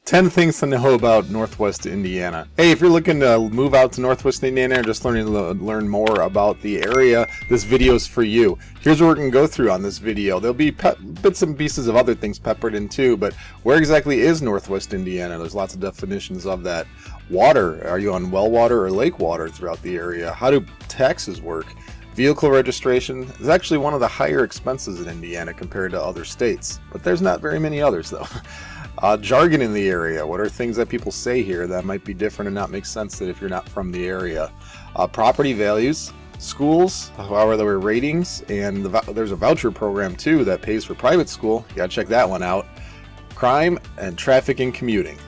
10 things to know about Northwest Indiana. Hey, if you're looking to move out to Northwest Indiana or just learn more about the area, this video is for you. Here's what we're going to go through on this video. There'll be bits and pieces of other things peppered in too, but where exactly is Northwest Indiana? There's lots of definitions of that. Water, are you on well water or lake water throughout the area? How do taxes work? Vehicle registration is actually one of the higher expenses in Indiana compared to other states, but there's not very many others though. Jargon in the area. What are things that people say here that might be different and not make sense that if you're not from the area? Property values, schools, how are their ratings, and there's a voucher program too that pays for private school. You gotta check that one out. Crime and traffic and commuting.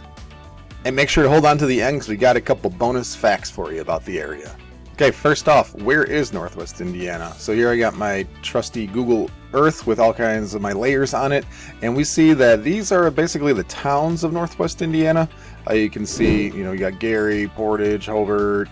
And make sure to hold on to the end because we got a couple bonus facts for you about the area. Okay, first off, where is Northwest Indiana? So here I got my trusty Google Earth with all kinds of my layers on it, and we see that these are basically the towns of Northwest Indiana. You can see, you got Gary, Portage, Hobart,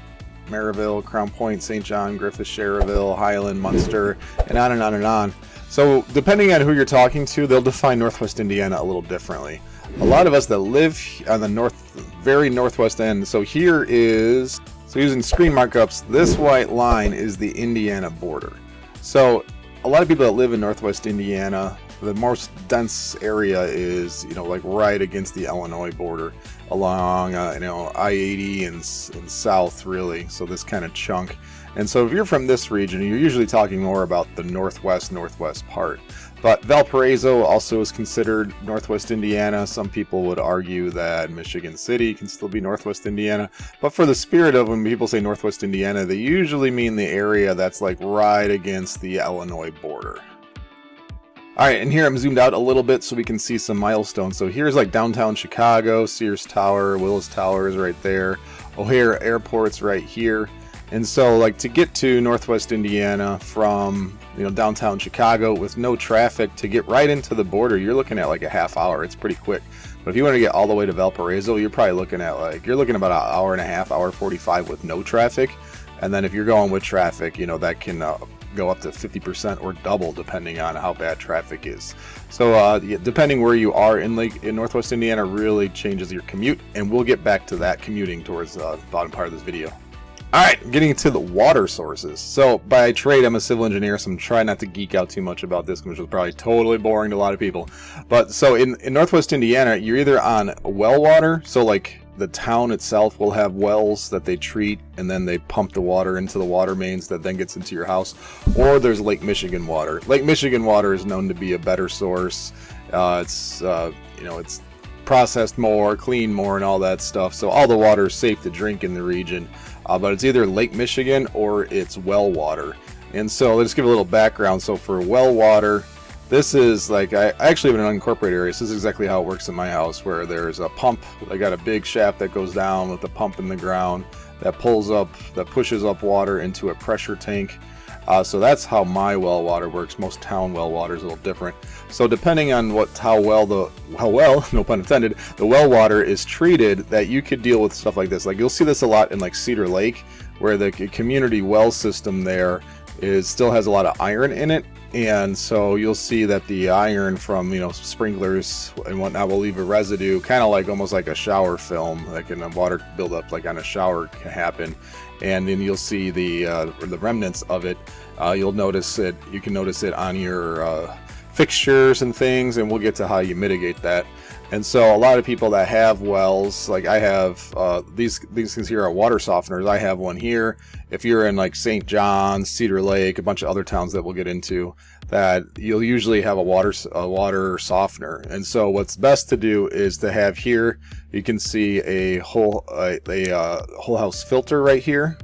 Maryville, Crown Point, St. John, Griffith, Schererville, Highland, Munster, and on and on and on. So depending on who you're talking to, they'll define Northwest Indiana a little differently. A lot of us that live on the very northwest end, so here is... So using screen markups, this white line is the Indiana border. So a lot of people that live in Northwest Indiana, the most dense area is, like right against the Illinois border along, I-80 and south really. So this kind of chunk. And so if you're from this region, you're usually talking more about the northwest part. But Valparaiso also is considered Northwest Indiana. Some people would argue that Michigan City can still be Northwest Indiana. But for the spirit of when people say Northwest Indiana, they usually mean the area that's like right against the Illinois border. Alright, and here I'm zoomed out a little bit so we can see some milestones. So here's like downtown Chicago, Sears Tower, Willis Tower is right there. O'Hare Airport's right here. And so like to get to Northwest Indiana from downtown Chicago with no traffic to get right into the border, you're looking at like a half hour. It's pretty quick. But if you want to get all the way to Valparaiso, you're probably looking at about an hour and a half, hour 45 with no traffic. And then if you're going with traffic, that can go up to 50% or double depending on how bad traffic is. So depending where you are in Northwest Indiana really changes your commute, and we'll get back to that commuting towards the bottom part of this video. Alright, getting to the water sources. So by trade I'm a civil engineer, so I'm trying not to geek out too much about this, which is probably totally boring to a lot of people. But so in Northwest Indiana, you're either on well water, so like the town itself will have wells that they treat and then they pump the water into the water mains that then gets into your house, or there's Lake Michigan water. Lake Michigan water is known to be a better source. It's processed more, clean more, and all that stuff. So all the water is safe to drink in the region. But it's either Lake Michigan or it's well water. And so let's give a little background. So for well water, this is like, I actually live in an unincorporated area. So this is exactly how it works in my house, where there's a pump. I got a big shaft that goes down with a pump in the ground that pushes up water into a pressure tank. So that's how my well water works. Most town well water is a little different. So depending on how well, no pun intended, the well water is treated, that you could deal with stuff like this. Like you'll see this a lot in like Cedar Lake, where the community well system there still has a lot of iron in it. And so you'll see that the iron from sprinklers and whatnot will leave a residue, kind of like almost like a shower film, like in a water buildup, like on a shower can happen. And then you'll see the remnants of it. You'll notice it. You can notice it on your fixtures and things, and we'll get to how you mitigate that. And so a lot of people that have wells, like I have these things here are water softeners. I have one here. If you're in like St. John, Cedar Lake, a bunch of other towns that we'll get into, that you'll usually have a water softener. And so what's best to do is to have here, you can see a whole house filter right here.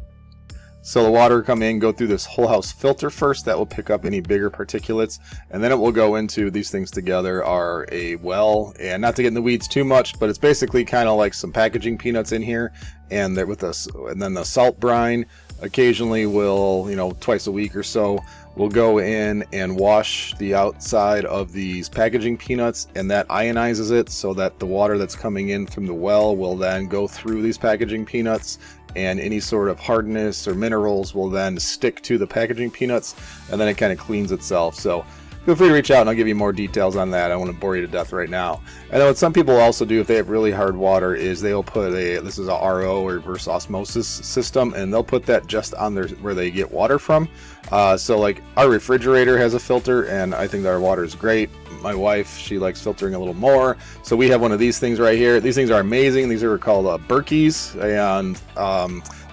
So the water will come in, go through this whole house filter first. That will pick up any bigger particulates, and then it will go into these things together are a well. And not to get in the weeds too much, but it's basically kind of like some packaging peanuts in here, and then the salt brine. Occasionally will, twice a week or so, we'll go in and wash the outside of these packaging peanuts, and that ionizes it so that the water that's coming in from the well will then go through these packaging peanuts, and any sort of hardness or minerals will then stick to the packaging peanuts, and then it kind of cleans itself. So feel free to reach out and I'll give you more details on that. I don't want to bore you to death right now. And then what some people also do if they have really hard water is they'll put this is a RO or reverse osmosis system, and they'll put that just on their where they get water from. So like our refrigerator has a filter, and I think that our water is great. My wife, she likes filtering a little more, so we have one of these things right here. These things are amazing. These are called Berkeys, and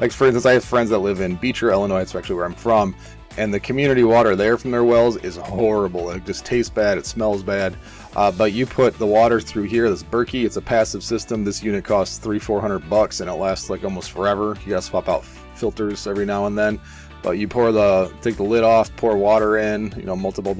like for instance, I have friends that live in Beecher, Illinois. That's actually where I'm from. And the community water there from their wells is horrible. It just tastes bad. It smells bad. But you put the water through here, this Berkey, it's a passive system. This unit costs $300-400 and it lasts like almost forever. You gotta swap out filters every now and then. But you take the lid off, pour water in, multiple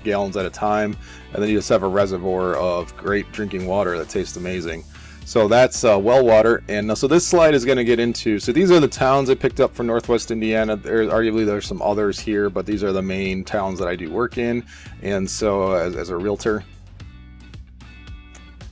gallons at a time, and then you just have a reservoir of great drinking water that tastes amazing. So that's well water. And so this slide is going to get into, so these are the towns I picked up from Northwest Indiana. Arguably there's some others here, but these are the main towns that I do work in. And so as a realtor.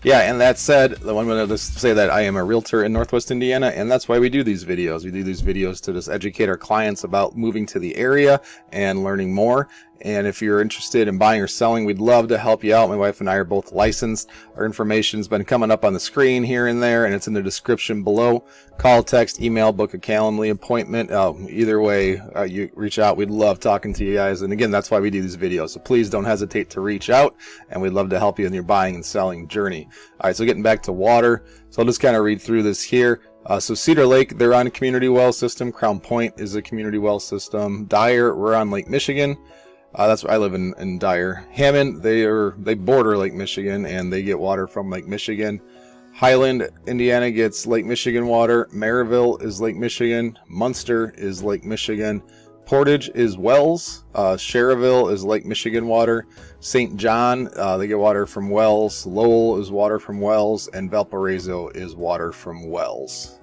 Yeah, and that said, I'm going to just say that I am a realtor in Northwest Indiana, and that's why we do these videos. We do these videos to just educate our clients about moving to the area and learning more. And if you're interested in buying or selling, we'd love to help you out. My wife and I are both licensed. Our information's been coming up on the screen here and there, and it's in the description below. Call, text, email, book a Calendly appointment. Either way, you reach out. We'd love talking to you guys. And again, that's why we do these videos. So please don't hesitate to reach out, and we'd love to help you in your buying and selling journey. All right, so getting back to water. So I'll just kind of read through this here. So Cedar Lake, they're on a community well system. Crown Point is a community well system. Dyer, we're on Lake Michigan. That's where I live in Dyer. Hammond, they border Lake Michigan, and they get water from Lake Michigan. Highland, Indiana gets Lake Michigan water. Maryville is Lake Michigan. Munster is Lake Michigan. Portage is Wells. Cherryville is Lake Michigan water. St. John, they get water from Wells. Lowell is water from Wells, and Valparaiso is water from Wells.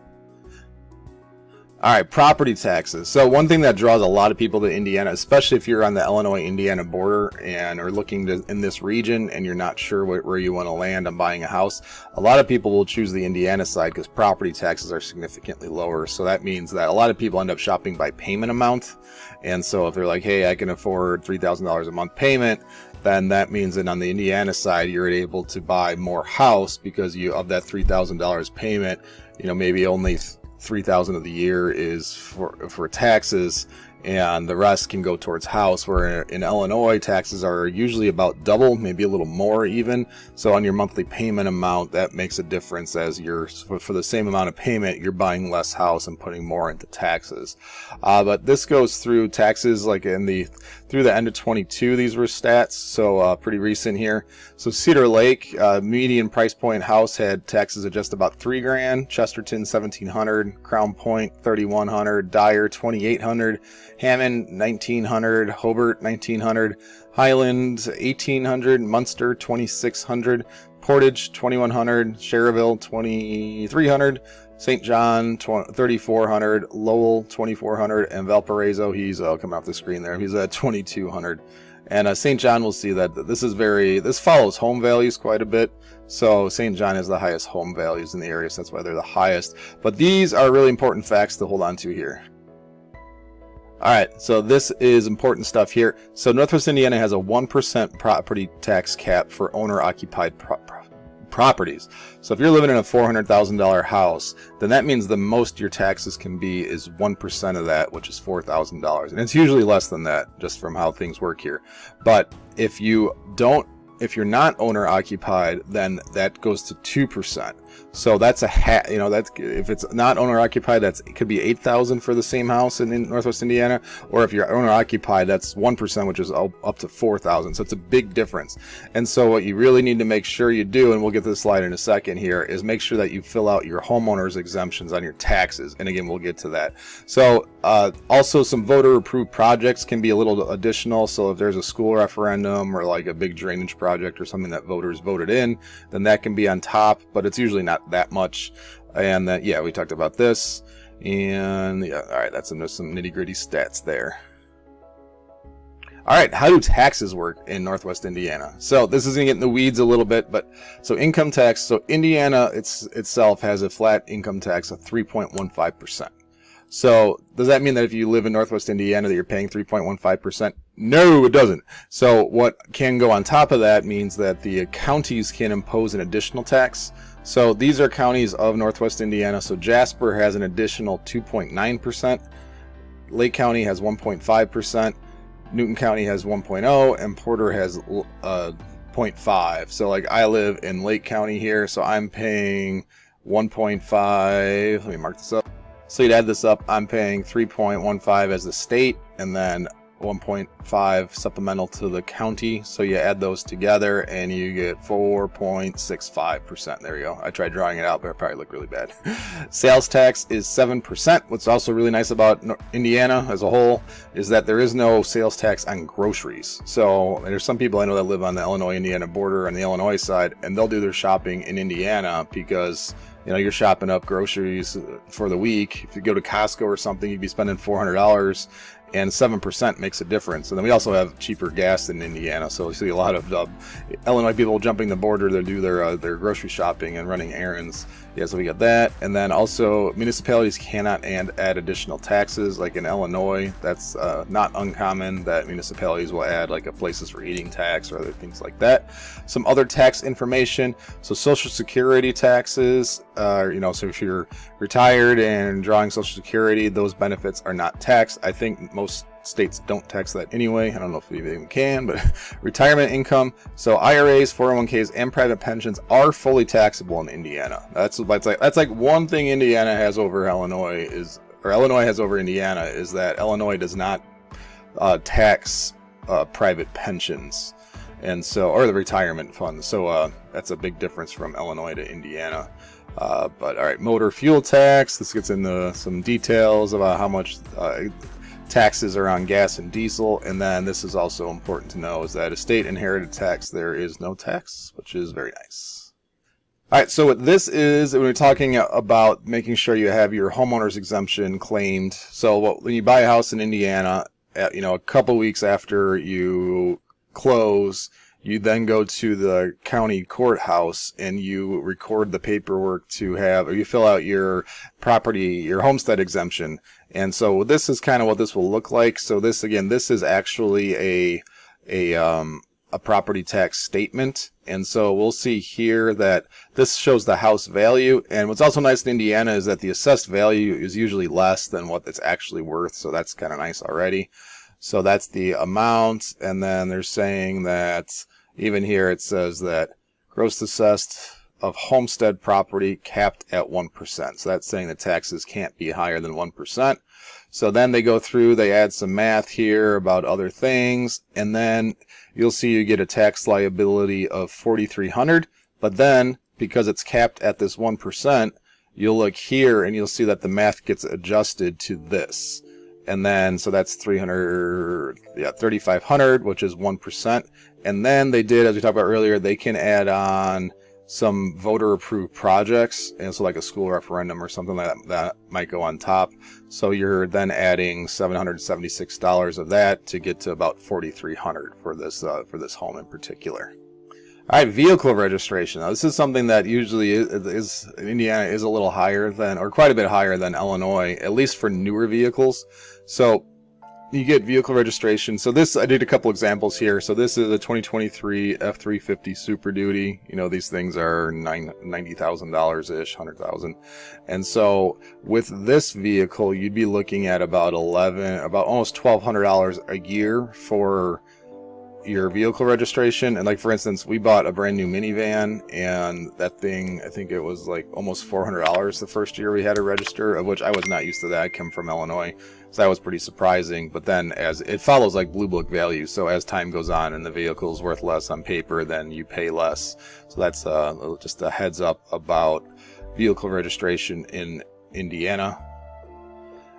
All right, property taxes. So one thing that draws a lot of people to Indiana, especially if you're on the Illinois-Indiana border and are looking in this region and you're not sure where you want to land on buying a house, a lot of people will choose the Indiana side because property taxes are significantly lower. So that means that a lot of people end up shopping by payment amount. And so if they're like, hey, I can afford $3,000 a month payment, then that means that on the Indiana side, you're able to buy more house because of that $3,000 payment, maybe only $3,000 of the year is for taxes, and the rest can go towards house, where in Illinois taxes are usually about double, maybe a little more even. So on your monthly payment amount, that makes a difference, as for the same amount of payment you're buying less house and putting more into taxes. But this goes through taxes like through the end of 22. These were stats, so pretty recent here. So Cedar Lake, median price point house had taxes of just about $3,000. Chesterton $1,700, Crown Point $3,100, Dyer $2,800, Hammond $1,900, Hobart $1,900, Highland $1,800, Munster $2,600, Portage $2,100, Cherryville $2,300, St. John $3,400, Lowell $2,400, and Valparaiso, he's coming off the screen there, he's at $2,200. And St. John, will see that this follows home values quite a bit. So St. John has the highest home values in the area, so that's why they're the highest. But these are really important facts to hold on to here. All right, so this is important stuff here. So Northwest Indiana has a 1% property tax cap for owner-occupied properties. So if you're living in a $400,000 house, then that means the most your taxes can be is 1% of that, which is $4,000. And it's usually less than that, just from how things work here. But if you're not owner occupied, then that goes to 2%. So that's if it's not owner occupied, it could be $8,000 for the same house in Northwest Indiana, or if you're owner occupied, that's 1%, which is up to $4,000. So it's a big difference. And so what you really need to make sure you do, and we'll get to this slide in a second here, is make sure that you fill out your homeowner's exemptions on your taxes. And again, we'll get to that. So also some voter approved projects can be a little additional. So if there's a school referendum or like a big drainage project or something that voters voted in, then that can be on top, but it's usually not that much. And then, yeah, we talked about this, and yeah, all right, that's some nitty-gritty stats there. All right, how do taxes work in Northwest Indiana? So this is gonna get in the weeds a little bit, but so income tax. So Indiana itself has a flat income tax of 3.15%. So does that mean that if you live in Northwest Indiana that you're paying 3.15%? No, it doesn't. So what can go on top of that means that the counties can impose an additional tax. So these are counties of Northwest Indiana. So Jasper has an additional 2.9%. Lake County has 1.5%. Newton County has 1.0, and Porter has 0.5. So like I live in Lake County here, so I'm paying 1.5. Let me mark this up. So you'd add this up. I'm paying 3.15 as the state, and then 1.5 supplemental to the county. So you add those together and you get 4.65%. There you go. I tried drawing it out, but it probably looked really bad. Sales tax is 7%. What's also really nice about Indiana as a whole is that there is no sales tax on groceries. So there's some people I know that live on the Illinois-Indiana border on the Illinois side, and they'll do their shopping in Indiana because you're shopping up groceries for the week. If you go to Costco or something, you'd be spending $400, and 7% makes a difference. And then we also have cheaper gas in Indiana, so we see a lot of Illinois people jumping the border to do their grocery shopping and running errands. Yeah, so we got that. And then also municipalities cannot add additional taxes. Like in Illinois, that's not uncommon that municipalities will add like a places for eating tax or other things like that. Some other tax information. So Social Security taxes, so if you're retired and drawing Social Security, those benefits are not taxed. I think most states don't tax that anyway. I don't know if we even can, but retirement income. So IRAs, 401ks, and private pensions are fully taxable in Indiana. That's like one thing Indiana has over Illinois Illinois has over Indiana is that Illinois does not tax private pensions, and so, or the retirement funds. So that's a big difference from Illinois to Indiana. But all right, motor fuel tax. This gets into some details about how much taxes are on gas and diesel, and then this is also important to know is that estate inherited tax, there is no tax, which is very nice. All right, so what this is, when we're talking about making sure you have your homeowner's exemption claimed. So when you buy a house in Indiana, a couple weeks after you close, you then go to the county courthouse and you record the paperwork or you fill out your homestead exemption. And so this is kind of what this will look like. So this is actually a property tax statement. And so we'll see here that this shows the house value. And what's also nice in Indiana is that the assessed value is usually less than what it's actually worth. So that's kind of nice already. So that's the amount. And then they're saying that even here it says that gross assessed of homestead property capped at 1%. So that's saying the taxes can't be higher than 1%. So then they go through, they add some math here about other things, and then you'll see you get a tax liability of $4,300. But then, because it's capped at this 1%, you'll look here and you'll see that the math gets adjusted to this. And then, so that's $3,500, which is 1%. And then they did, as we talked about earlier, they can add on some voter approved projects, and so like a school referendum or something like that might go on top. So you're then adding $776 of that to get to about $4,300 for this home in particular. All right, vehicle registration. Now, this is something that usually is in Indiana is a little higher than, or quite a bit higher than Illinois, at least for newer vehicles. So you get vehicle registration. So this, I did a couple examples here. So this is a 2023 F-350 Super Duty. These things are $90,000-ish, $100,000. And so with this vehicle, you'd be looking at about almost $1,200 a year for your vehicle registration. And like, for instance, we bought a brand new minivan, and that thing, I think it was like almost $400 the first year we had to register, of which I was not used to that. I come from Illinois, so that was pretty surprising. But then as it follows like Blue Book value, so as time goes on and the vehicle is worth less on paper, then you pay less. So that's just a heads up about vehicle registration in Indiana.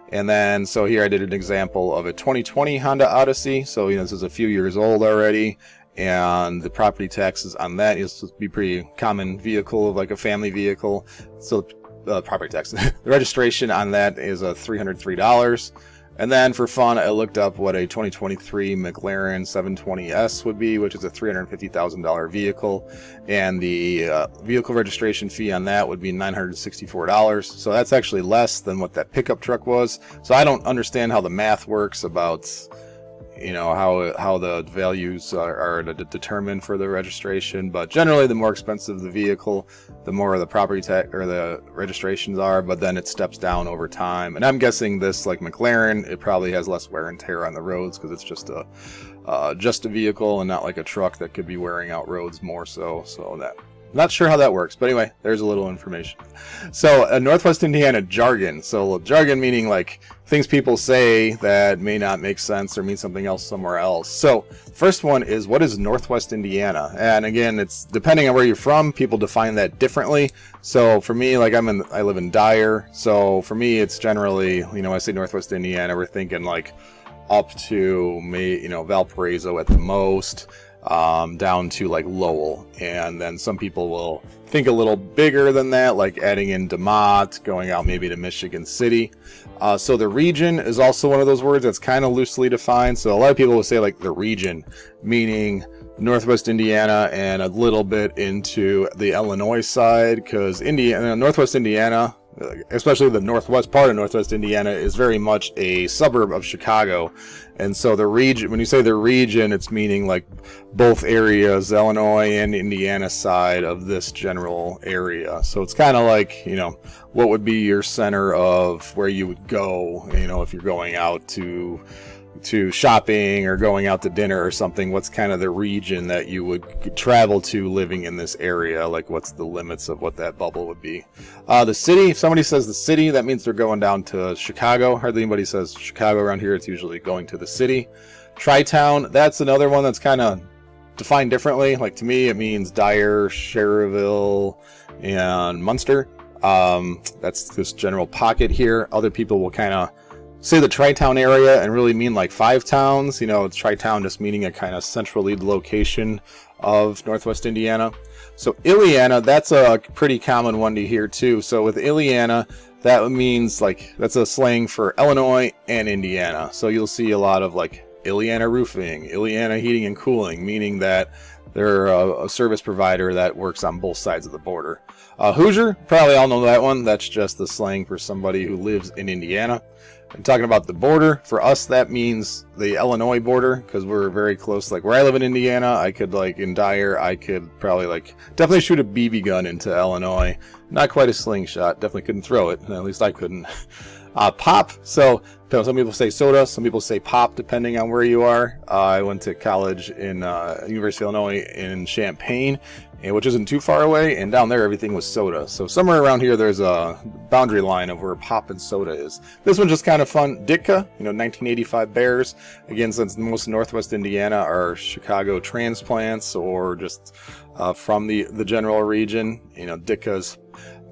And then, so here I did an example of a 2020 Honda Odyssey. So, this is a few years old already, and the property taxes on that is to be pretty common vehicle, like a family vehicle. So, property taxes, the registration on that is $303. And then for fun, I looked up what a 2023 McLaren 720S would be, which is a $350,000 vehicle. And the vehicle registration fee on that would be $964. So that's actually less than what that pickup truck was. So I don't understand how the math works about, you know, how the values are determined for the registration. But generally, the more expensive the vehicle, the more the property tax or the registrations are. But then it steps down over time. And I'm guessing this, like McLaren, it probably has less wear and tear on the roads because it's just a vehicle and not like a truck that could be wearing out roads more so. So that. Not sure how that works, but anyway, there's a little information. So, Northwest Indiana jargon. So, jargon meaning like things people say that may not make sense or mean something else somewhere else. So, first one is, what is Northwest Indiana? And again, it's depending on where you're from, people define that differently. So, for me, like I live in Dyer. So, for me, it's generally, you know, when I say Northwest Indiana, we're thinking like up to Valparaiso at the most. Down to like Lowell, and then some people will think a little bigger than that, like adding in DeMott, going out maybe to Michigan City. So the region is also one of those words that's kind of loosely defined. So a lot of people will say like the region, meaning Northwest Indiana and a little bit into the Illinois side, because Northwest Indiana, especially the northwest part of Northwest Indiana, is very much a suburb of Chicago. And so the region, when you say the region, it's meaning like both areas, Illinois and Indiana side of this general area. So it's kind of like, you know, what would be your center of where you would go, you know, if you're going out to shopping or going out to dinner or something. What's kind of the region that you would travel to living in this area? Like, what's the limits of what that bubble would be? The city, if somebody says the city, that means they're going down to Chicago. Hardly anybody says Chicago around here. It's usually going to the city. Tri-town, that's another one that's kind of defined differently. Like, to me, it means Dyer, Schererville, and Munster. That's this general pocket here. Other people will kind of say the Tri-town area and really mean like 5 towns. You know, Tri-town just meaning a kind of centrally location of Northwest Indiana. So Illiana, that's a pretty common one to hear too. So with Illiana, that means like, that's a slang for Illinois and Indiana. So you'll see a lot of like Illiana Roofing, Illiana Heating and Cooling, meaning that they're a service provider that works on both sides of the border. Hoosier, probably all know that one. That's just the slang for somebody who lives in Indiana. And talking about the border, for us that means the Illinois border, because we're very close. Like where I live in Indiana, I could like in Dyer, I could probably like definitely shoot a BB gun into Illinois. Not quite a slingshot, definitely couldn't throw it, at least I couldn't. Pop, so some people say soda, some people say pop, depending on where you are. I went to college in University of Illinois in Champaign, which isn't too far away, and down there everything was soda. So somewhere around here there's a boundary line of where pop and soda is. This one's just kind of fun. Ditka, 1985 Bears. Again, since most Northwest Indiana are Chicago transplants or just from the general region, Ditka's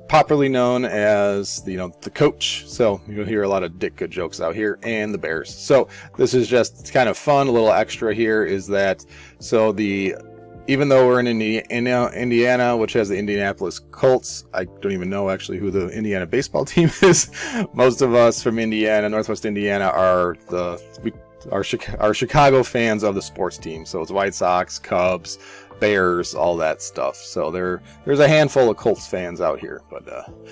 popularly known as the coach. So you'll hear a lot of Ditka jokes out here, and the Bears. So this is just kind of fun. A little extra here is that even though we're in Indiana, which has the Indianapolis Colts, I don't even know actually who the Indiana baseball team is. Most of us from Indiana, Northwest Indiana, are Chicago fans of the sports team. So it's White Sox, Cubs, Bears, all that stuff. So there's a handful of Colts fans out here, but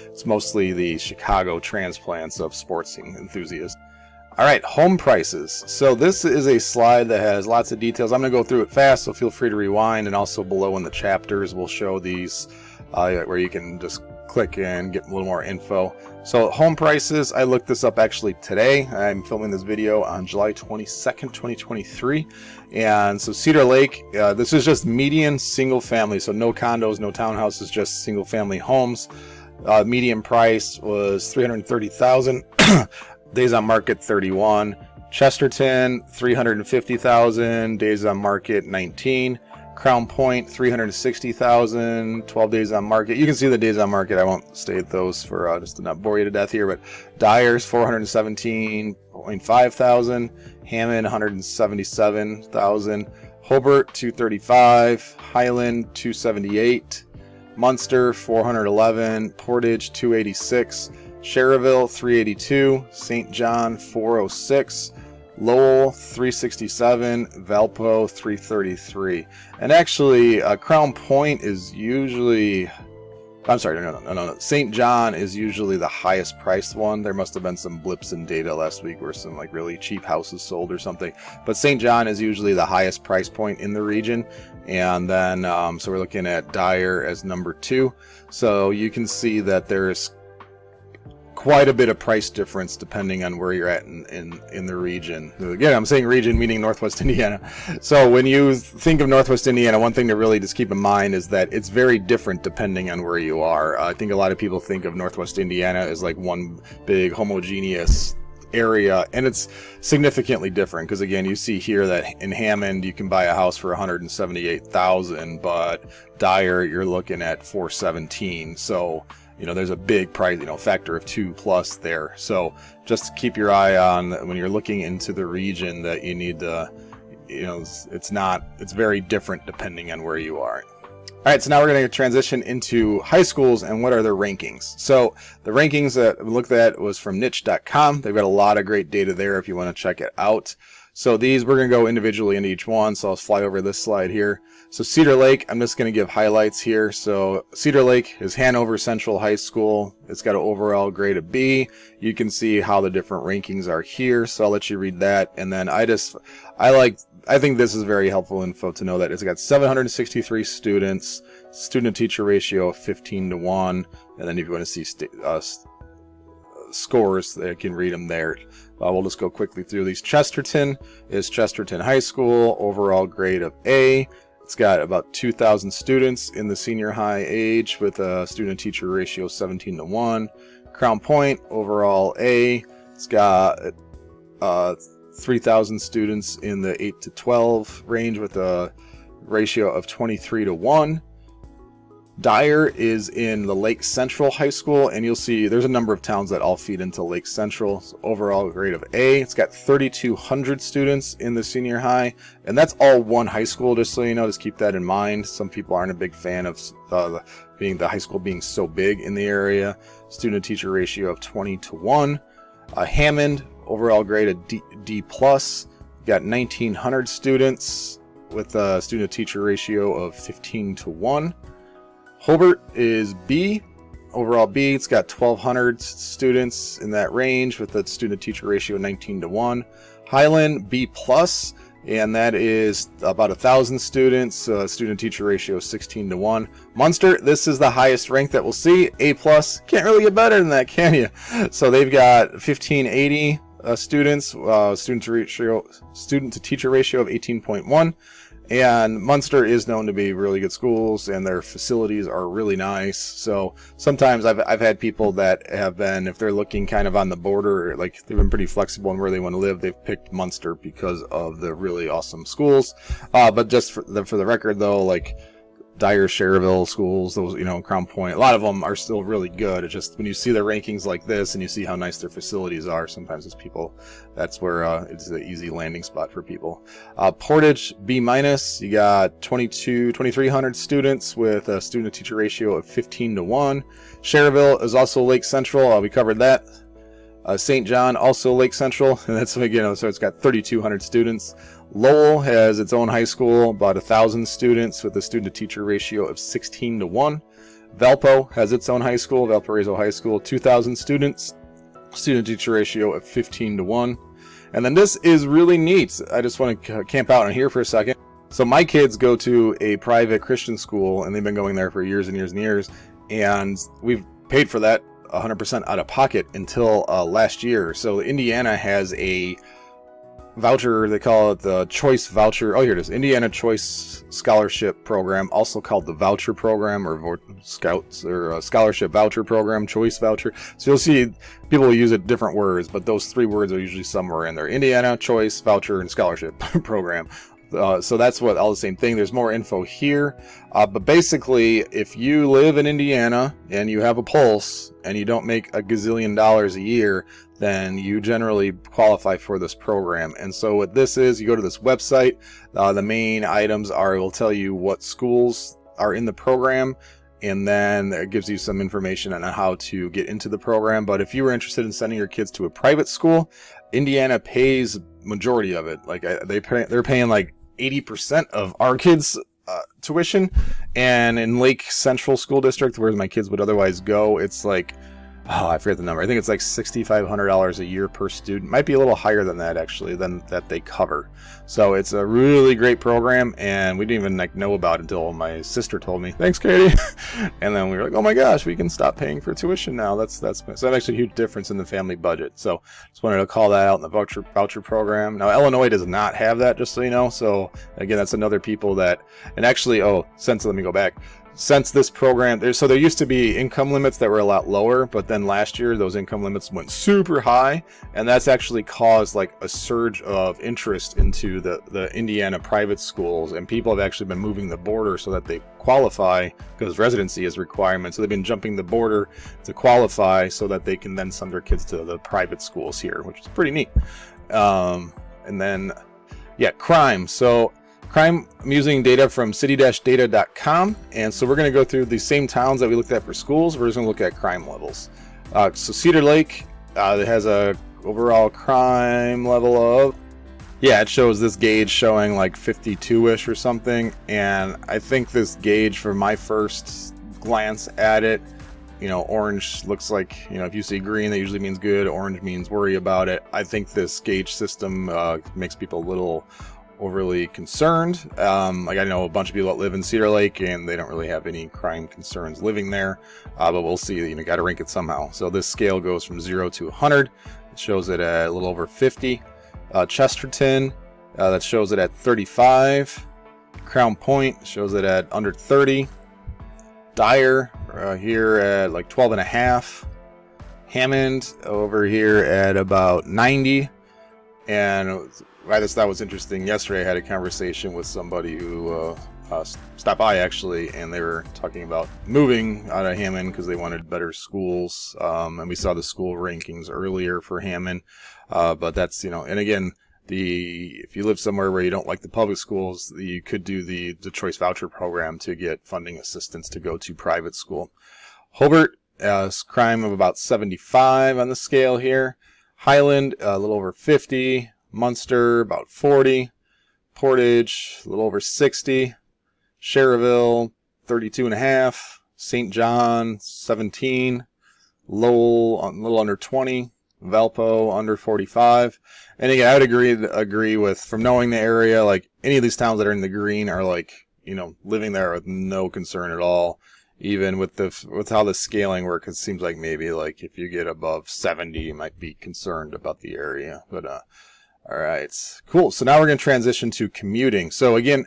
it's mostly the Chicago transplants of sports enthusiasts. All right, home prices. So this is a slide that has lots of details. I'm going to go through it fast, so feel free to rewind, and also below in the chapters we'll show these where you can just click and get a little more info. So home prices, I looked this up actually today. I'm filming this video on July 22nd, 2023. And so Cedar Lake, this is just median single family. So no condos, no townhouses, just single family homes. Median price was $330,000. Days on market 31. Chesterton 350,000. Days on market 19. Crown Point 360,000, 12 days on market. You can see the days on market. I won't state those for just to not bore you to death here. But Dyer's 417.5 thousand, Hammond 177,000, Hobart 235, Highland 278, Munster 411, Portage 286, Schererville 382, St. John 406. Lowell 367, Valpo 333, and actually Crown Point is usually I'm sorry, no. St. John is usually the highest priced one. There must have been some blips in data last week where some like really cheap houses sold or something. But St. John is usually the highest price point in the region. And then, so we're looking at Dyer as number 2. So you can see that there's quite a bit of price difference depending on where you're at in the region. Again, I'm saying region meaning Northwest Indiana. So when you think of Northwest Indiana, one thing to really just keep in mind is that it's very different depending on where you are. I think a lot of people think of Northwest Indiana as like one big homogeneous area, and it's significantly different because again, you see here that in Hammond you can buy a house for $178,000, but Dyer you're looking at $417,000. So there's a big price, factor of 2 plus there. So just keep your eye on when you're looking into the region that you need to, it's very different depending on where you are. All right, so now we're going to transition into high schools and what are their rankings. So the rankings that we looked at was from niche.com. They've got a lot of great data there if you want to check it out. So these, we're going to go individually into each one. So I'll fly over this slide here. So Cedar Lake, I'm just going to give highlights here. So Cedar Lake is Hanover Central High School. It's got an overall grade of B. You can see how the different rankings are here. So I'll let you read that. And then I think this is very helpful info to know that it's got 763 students, student-teacher ratio of 15:1. And then if you want to see scores, you can read them there. We'll just go quickly through these. Chesterton is Chesterton High School, overall grade of A. It's got about 2,000 students in the senior high age with a student-teacher ratio of 17:1. Crown Point, overall A. It's got 3,000 students in the 8 to 12 range with a ratio of 23:1. Dyer is in the Lake Central High School, and you'll see there's a number of towns that all feed into Lake Central. So overall grade of A. It's got 3,200 students in the senior high, and that's all one high school, just so you know. Just keep that in mind. Some people aren't a big fan of the high school being so big in the area. Student-teacher ratio of 20:1. Hammond, overall grade of D+. Got 1,900 students with a student-teacher ratio of 15:1. Hobart is B, overall B. It's got 1,200 students in that range with a student-teacher ratio of 19:1. Highland B+, and that is about 1,000 students, student-teacher ratio of 16:1. Munster, this is the highest rank that we'll see, A+. Can't really get better than that, can you? So they've got 1,580 students, student-to-teacher ratio of 18.1. And Munster is known to be really good schools, and their facilities are really nice. So sometimes I've had people that have been, if they're looking kind of on the border, like they've been pretty flexible in where they want to live, they've picked Munster because of the really awesome schools. But just for the record, though, like Dyer, Cherville schools, those, Crown Point, a lot of them are still really good. It's just when you see their rankings like this and you see how nice their facilities are, sometimes it's people, that's where it's an easy landing spot for people. Portage B-, you got 2,300 students with a student-teacher ratio of 15:1. Cherville is also Lake Central. We covered that. St. John, also Lake Central, and that's, so it's got 3,200 students. Lowell has its own high school, about 1,000 students with a student-to-teacher ratio of 16:1. Valpo has its own high school, Valparaiso High School, 2,000 students, student-teacher ratio of 15:1. And then this is really neat. I just want to camp out on here for a second. So my kids go to a private Christian school, and they've been going there for years and years and years, and we've paid for that 100% out of pocket until last year. So Indiana has a voucher, they call it the Choice Voucher. Oh, here it is, Indiana Choice Scholarship Program, also called the Voucher Program, or Scouts, or Scholarship Voucher Program, Choice Voucher. So you'll see people use it different words, but those three words are usually somewhere in there: Indiana Choice Voucher and Scholarship Program. So that's what all the same thing. There's more info here, but basically, if you live in Indiana and you have a pulse and you don't make a gazillion dollars a year, then you generally qualify for this program. And so what this is, you go to this website. The main items are, it will tell you what schools are in the program, and then it gives you some information on how to get into the program. But if you were interested in sending your kids to a private school, Indiana pays majority of it. Like they're paying like 80% of our kids' tuition, and in Lake Central School District, where my kids would otherwise go, it's like, oh, I forget the number. I think it's like $6,500 a year per student. Might be a little higher than that, actually, than that they cover. So it's a really great program, and we didn't even know about it until my sister told me. Thanks, Katie. And then we were like, oh my gosh, we can stop paying for tuition now. So that's actually a huge difference in the family budget. So just wanted to call that out in the voucher program. Now Illinois does not have that, just so you know. So again, that's another people that, and actually, let me go back. Since this program, there used to be income limits that were a lot lower, but then last year those income limits went super high, and that's actually caused like a surge of interest into the Indiana private schools, and people have actually been moving the border so that they qualify, because residency is a requirement, so they've been jumping the border to qualify so that they can then send their kids to the private schools here, which is pretty neat. And then, yeah, crime. So crime, I'm using data from city-data.com, and so we're going to go through the same towns that we looked at for schools. We're just going to look at crime levels. So Cedar Lake, it has a overall crime level of, it shows this gauge showing like 52-ish or something, and I think this gauge, from my first glance at it, orange looks like, if you see green, that usually means good, orange means worry about it. I think this gauge system makes people a little overly concerned. Like, I know a bunch of people that live in Cedar Lake and they don't really have any crime concerns living there, but we'll see. You got to rank it somehow. So this scale goes from 0 to 100. It shows it at a little over 50. Chesterton, that shows it at 35. Crown Point shows it at under 30. Dyer here at like 12.5. Hammond over here at about 90. And I just thought was interesting. Yesterday I had a conversation with somebody who stopped by, actually, and they were talking about moving out of Hammond because they wanted better schools. And we saw the school rankings earlier for Hammond. But that's, and again, if you live somewhere where you don't like the public schools, you could do the choice voucher program to get funding assistance to go to private school. Hobart, crime of about 75 on the scale here. Highland, a little over 50. Munster, about 40. Portage, a little over 60. Cherville, 32.5. St. John, 17. Lowell, a little under 20. Valpo, under 45. And again, I would agree with, from knowing the area, like any of these towns that are in the green are like, living there with no concern at all. Even with how the scaling works, it seems like maybe like if you get above 70, you might be concerned about the area. But all right, cool. So now we're going to transition to commuting. So again,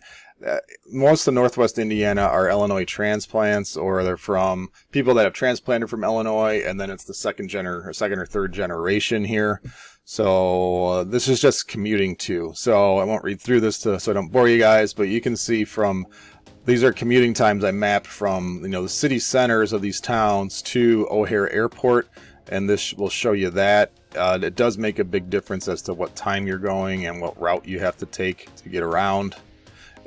most of Northwest Indiana are Illinois transplants, or they're from people that have transplanted from Illinois, and then it's the second or third generation here. So this is just commuting too. So I won't read through this so I don't bore you guys, but you can see these are commuting times I mapped from, the city centers of these towns to O'Hare Airport, and this will show you that. It does make a big difference as to what time you're going and what route you have to take to get around.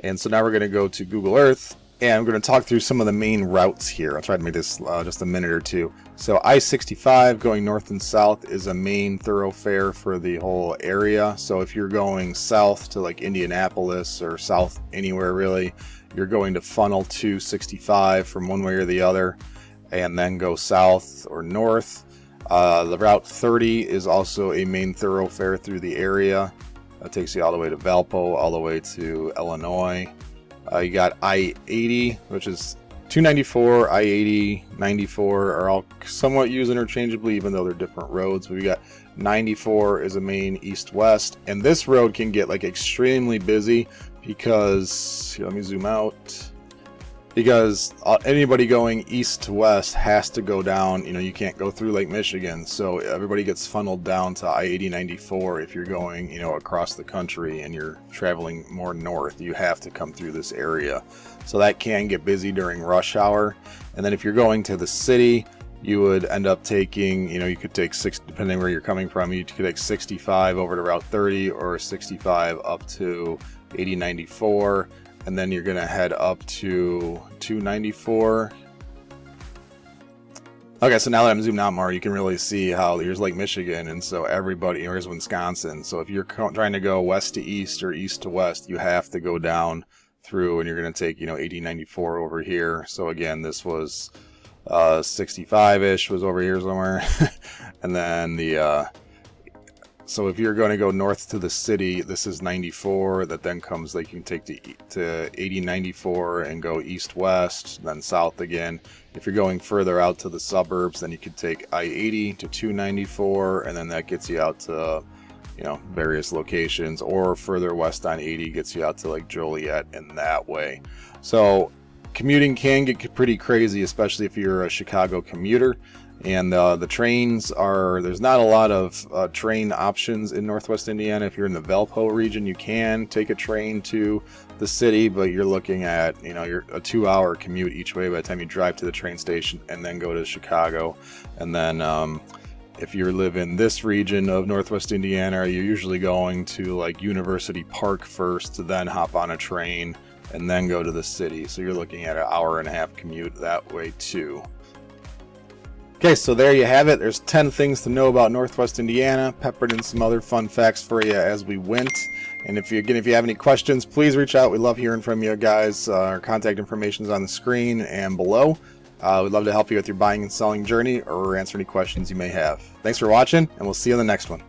And so now we're going to go to Google Earth, and I'm going to talk through some of the main routes here. I'll try to make this just a minute or two. So I-65 going north and south is a main thoroughfare for the whole area. So if you're going south to like Indianapolis or south anywhere really, you're going to funnel to 65 from one way or the other, and then go south or north. The Route 30 is also a main thoroughfare through the area. That takes you all the way to Valpo, all the way to Illinois. You got I-80, which is 294, I-80, 94 are all somewhat used interchangeably, even though they're different roads. But we got 94 is a main east-west, and this road can get like extremely busy because, here, let me zoom out, because anybody going east to west has to go down, you can't go through Lake Michigan, so everybody gets funneled down to I-80, 94. If you're going, across the country and you're traveling more north, you have to come through this area. So that can get busy during rush hour. And then if you're going to the city, you would end up taking, you could take depending where you're coming from, you could take 65 over to Route 30, or 65 up to 80-94, and then you're going to head up to 294. Okay, so now that I'm zoomed out more, you can really see how here's Lake Michigan, and so everybody, here's Wisconsin. So if you're trying to go west to east or east to west, you have to go down through, and you're going to take, 8094 over here. So again, this was 65-ish was over here somewhere. And then so if you're going to go north to the city, this is 94. That then comes, like, you can take to 8094 and go east-west, then south again. If you're going further out to the suburbs, then you could take I-80 to 294, and then that gets you out to, various locations, or further west on 80 gets you out to, like, Joliet and that way. So commuting can get pretty crazy, especially if you're a Chicago commuter. And the trains there's not a lot of train options in Northwest Indiana. If you're in the Valpo region, you can take a train to the city, but you're looking at, you're a 2-hour commute each way by the time you drive to the train station and then go to Chicago. And then if you live in this region of Northwest Indiana, you're usually going to, like, University Park first to then hop on a train and then go to the city. So you're looking at an 1.5-hour commute that way too. Okay, so there you have it. There's 10 things to know about Northwest Indiana, peppered in some other fun facts for you as we went. And if you have any questions, please reach out. We love hearing from you guys. Our contact information is on the screen and below. We'd love to help you with your buying and selling journey or answer any questions you may have. Thanks for watching, and we'll see you in the next one.